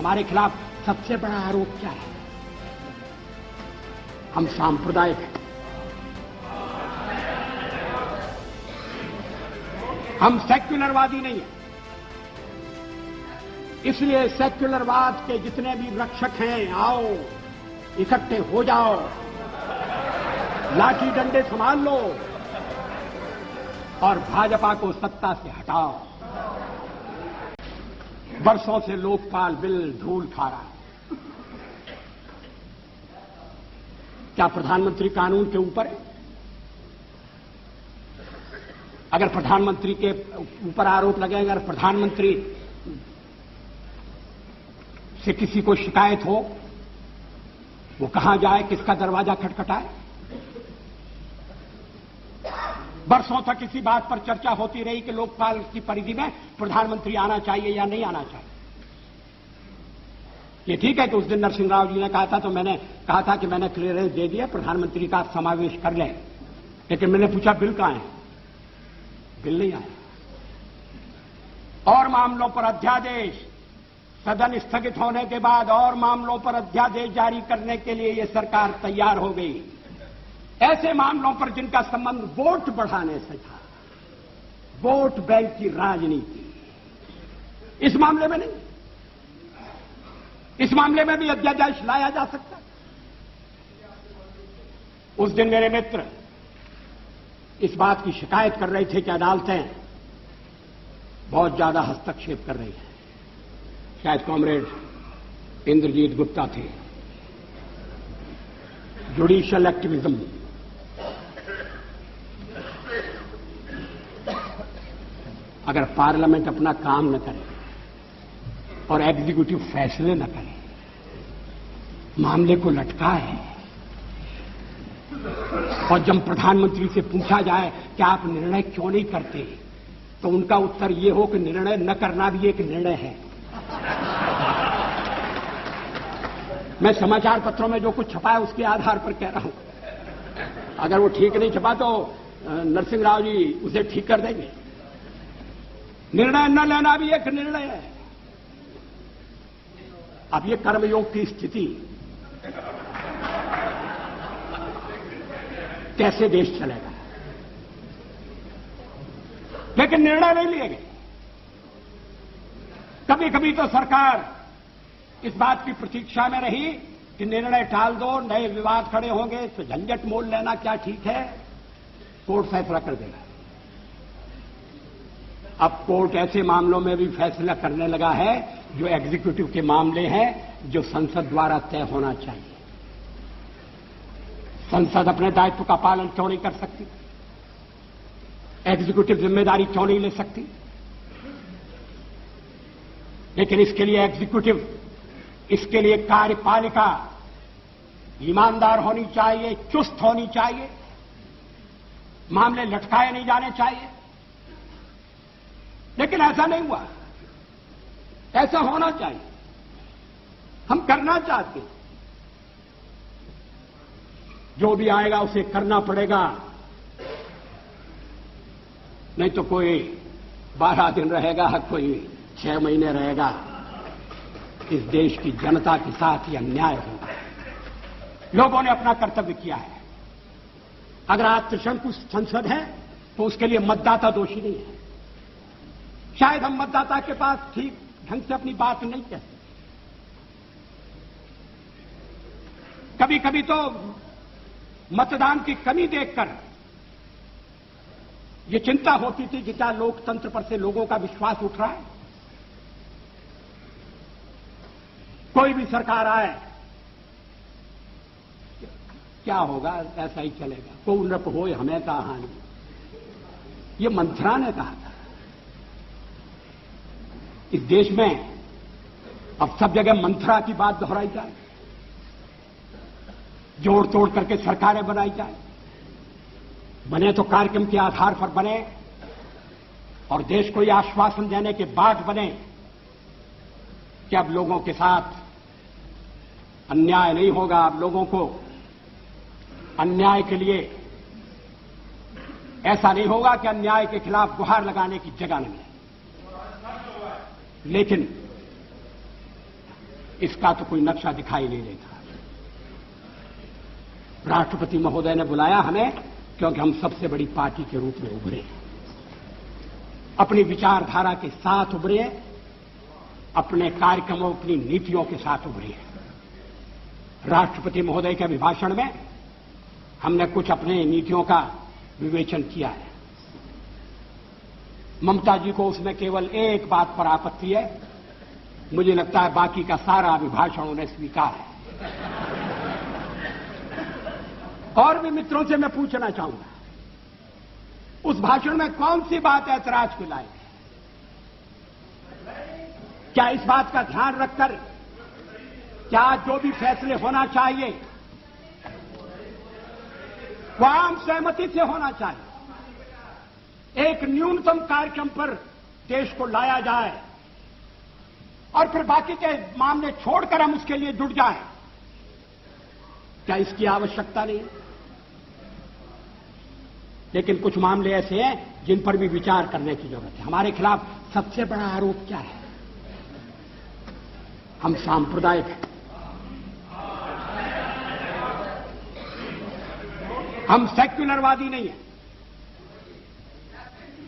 हमारे खिलाफ सबसे बड़ा आरोप क्या है? हम सांप्रदायिक हैं, हम सेक्युलरवादी नहीं हैं। इसलिए सेक्युलरवाद के जितने भी रक्षक हैं, आओ इकट्ठे हो जाओ, लाठी डंडे संभाल लो और भाजपा को सत्ता से हटाओ। वर्षों से लोकपाल बिल धूल खा रहा है। क्या प्रधानमंत्री कानून के ऊपर है? अगर प्रधानमंत्री के ऊपर आरोप लगेगा, अगर प्रधानमंत्री से किसी को शिकायत हो, वो कहां जाए, किसका दरवाजा खटखटाए? वर्षों तक इसी बात पर चर्चा होती रही कि लोकपाल की परिधि में प्रधानमंत्री आना चाहिए या नहीं आना चाहिए। ये ठीक है कि उस दिन नरसिंह राव जी ने कहा था, तो मैंने कहा था कि मैंने क्लियरेंस दे दिया, प्रधानमंत्री का समावेश कर लें। लेकिन मैंने पूछा बिल कहां है? बिल नहीं आया। और मामलों पर अध्यादेश, सदन स्थगित होने के बाद और मामलों पर अध्यादेश जारी करने के लिए यह सरकार तैयार हो गई। ऐसे मामलों पर जिनका संबंध वोट बढ़ाने से था, वोट बैंक की राजनीति, इस मामले में नहीं। इस मामले में भी अध्यादेश लाया जा सकता। उस दिन मेरे मित्र इस बात की शिकायत कर रहे थे कि अदालतें बहुत ज्यादा हस्तक्षेप कर रही हैं। शायद कॉमरेड इंद्रजीत गुप्ता थे। जुडिशियल एक्टिविज्म, अगर पार्लियामेंट अपना काम न करे और एग्जीक्यूटिव फैसले न करे, मामले को लटकाए, और जब प्रधानमंत्री से पूछा जाए कि आप निर्णय क्यों नहीं करते, तो उनका उत्तर यह हो कि निर्णय न करना भी एक निर्णय है। मैं समाचार पत्रों में जो कुछ छपा है उसके आधार पर कह रहा हूं। अगर वो ठीक नहीं छपा तो नरसिंह राव जी उसे ठीक कर देंगे। निर्णय न लेना भी एक निर्णय है। अब ये कर्मयोग की स्थिति, कैसे देश चलेगा? लेकिन निर्णय नहीं लिए गए। कभी कभी तो सरकार इस बात की प्रतीक्षा में रही कि निर्णय टाल दो, नए विवाद खड़े होंगे तो झंझट मोल लेना क्या ठीक है, कोर्ट फैसला कर देगा। अब कोर्ट ऐसे मामलों में भी फैसला करने लगा है जो एग्जीक्यूटिव के मामले हैं, जो संसद द्वारा तय होना चाहिए। संसद अपने दायित्व का पालन क्यों नहीं कर सकती? एग्जीक्यूटिव जिम्मेदारी क्यों नहीं ले सकती? लेकिन इसके लिए एग्जीक्यूटिव, इसके लिए कार्यपालिका ईमानदार होनी चाहिए, चुस्त होनी चाहिए, मामले लटकाए नहीं जाने चाहिए। लेकिन ऐसा नहीं हुआ। ऐसा होना चाहिए। हम करना चाहते हैं, जो भी आएगा उसे करना पड़ेगा, नहीं तो कोई 12 दिन रहेगा, कोई 6 महीने रहेगा। इस देश की जनता के साथ यह अन्याय होगा। लोगों ने अपना कर्तव्य किया है। अगर आज त्रिशंकु संसद है तो उसके लिए मतदाता दोषी नहीं है। शायद हम मतदाता के पास ठीक ढंग से अपनी बात नहीं कहते। कभी कभी तो मतदान की कमी देखकर ये चिंता होती थी कि क्या लोकतंत्र पर से लोगों का विश्वास उठ रहा है। कोई भी सरकार आए, क्या होगा, ऐसा ही चलेगा, को नृप हो हमें का हानि, ये मंथरा ने कहा था। इस देश में अब सब जगह मंथरा की बात दोहराई जाए, जोड़ तोड़ करके सरकारें बनाई जाए। बने तो कार्यक्रम के आधार पर बने और देश को यह आश्वासन देने के बाद बने कि अब लोगों के साथ अन्याय नहीं होगा। अब लोगों को अन्याय के लिए ऐसा नहीं होगा कि अन्याय के खिलाफ गुहार लगाने की जगह नहीं है। लेकिन इसका तो कोई नक्शा दिखाई नहीं देता। राष्ट्रपति महोदय ने बुलाया हमें क्योंकि हम सबसे बड़ी पार्टी के रूप में उभरे, अपनी विचारधारा के साथ उभरे, अपने कार्यक्रमों, अपनी नीतियों के साथ उभरे। राष्ट्रपति महोदय के अभिभाषण में हमने कुछ अपने नीतियों का विवेचन किया है। ममता जी को उसमें केवल एक बात पर आपत्ति है, मुझे लगता है बाकी का सारा अभिभाषण उन्हें स्वीकार है। और भी मित्रों से मैं पूछना चाहूंगा, उस भाषण में कौन सी बात ऐतराज के लायक है? क्या इस बात का ध्यान रखकर क्या जो भी फैसले होना चाहिए वह आम सहमति से होना चाहिए, एक न्यूनतम कार्यक्रम पर देश को लाया जाए और फिर बाकी के मामले छोड़कर हम उसके लिए जुट जाएं? क्या इसकी आवश्यकता नहीं है? लेकिन कुछ मामले ऐसे हैं जिन पर भी विचार करने की जरूरत है। हमारे खिलाफ सबसे बड़ा आरोप क्या है? हम सांप्रदायिक हैं, हम सेक्युलरवादी नहीं हैं।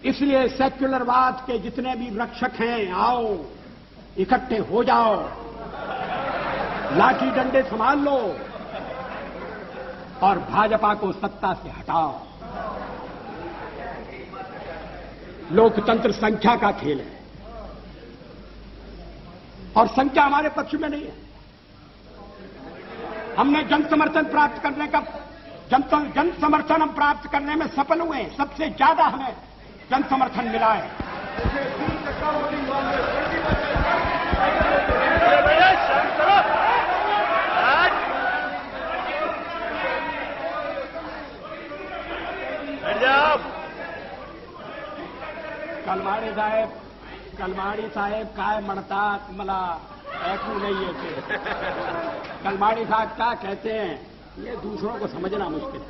इसलिए सेक्युलरवाद के जितने भी रक्षक हैं, आओ इकट्ठे हो जाओ, लाठी डंडे संभाल लो और भाजपा को सत्ता से हटाओ। लोकतंत्र संख्या का खेल है और संख्या हमारे पक्ष में नहीं है। हमने जन समर्थन प्राप्त करने का जन समर्थन हम प्राप्त करने में सफल हुए हैं। सबसे ज्यादा हमें जन समर्थन मिला है। कलमाड़ी साहेब काय म्हणतात मला ऐकू नहीं येते। कलमाड़ी साहब क्या कहते हैं ये दूसरों को समझना मुश्किल है।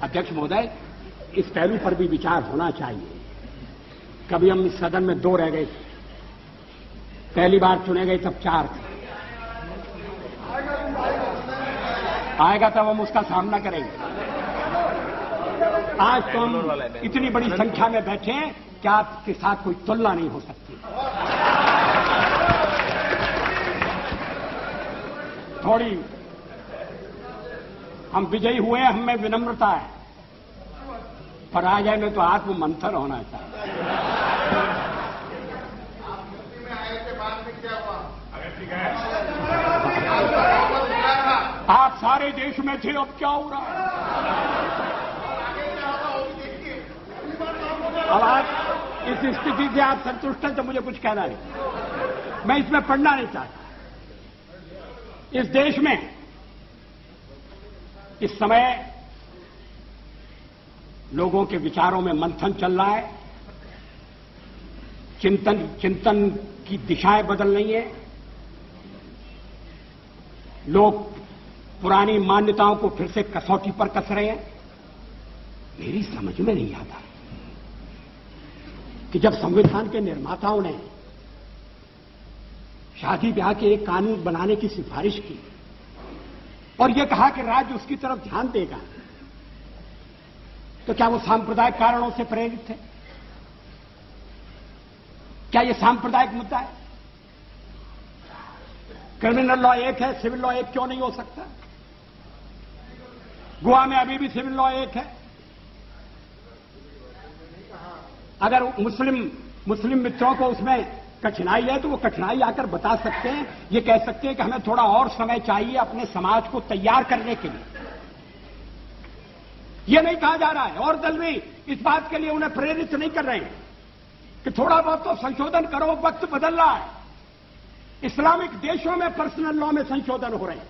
अध्यक्ष महोदय, इस पहलू पर भी विचार होना चाहिए। कभी हम इस सदन में 2 रह गए थे, पहली बार चुने गए तब 4 थे। आएगा तब हम उसका सामना करेंगे। आज तो हम इतनी बड़ी संख्या में बैठे हैं कि आपके साथ कोई तुलना नहीं हो सकती। थोड़ी हम विजयी हुए, हम में विनम्रता है, पराजय में तो आत्म मंथन होना चाहिए। आप सारे देश में थे, अब क्या हो रहा है? अब आप इस स्थिति से आप संतुष्ट हैं तो मुझे कुछ कहना नहीं, मैं इसमें पढ़ना नहीं चाहता। इस देश में इस समय लोगों के विचारों में मंथन चल रहा है, चिंतन की दिशाएं बदल रही हैं। लोग पुरानी मान्यताओं को फिर से कसौटी पर कस रहे हैं। मेरी समझ में नहीं आता कि जब संविधान के निर्माताओं ने शादी ब्याह के एक कानून बनाने की सिफारिश की और यह कहा कि राज्य उसकी तरफ ध्यान देगा, तो क्या वो सांप्रदायिक कारणों से प्रेरित थे? क्या यह सांप्रदायिक मुद्दा है? क्रिमिनल लॉ एक है, सिविल लॉ एक क्यों नहीं हो सकता? गोवा में अभी भी सिविल लॉ एक है। अगर मुस्लिम मित्रों को उसमें कठिनाई है तो वो कठिनाई आकर बता सकते हैं, ये कह सकते हैं कि हमें थोड़ा और समय चाहिए अपने समाज को तैयार करने के लिए। ये नहीं कहा जा रहा है और दल भी इस बात के लिए उन्हें प्रेरित नहीं कर रहे हैं कि थोड़ा बहुत तो संशोधन करो, वक्त बदल रहा है। इस्लामिक देशों में पर्सनल लॉ में संशोधन हो रहे हैं,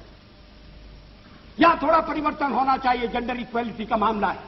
यहां थोड़ा परिवर्तन होना चाहिए। जेंडर इक्वलिटी का मामला है,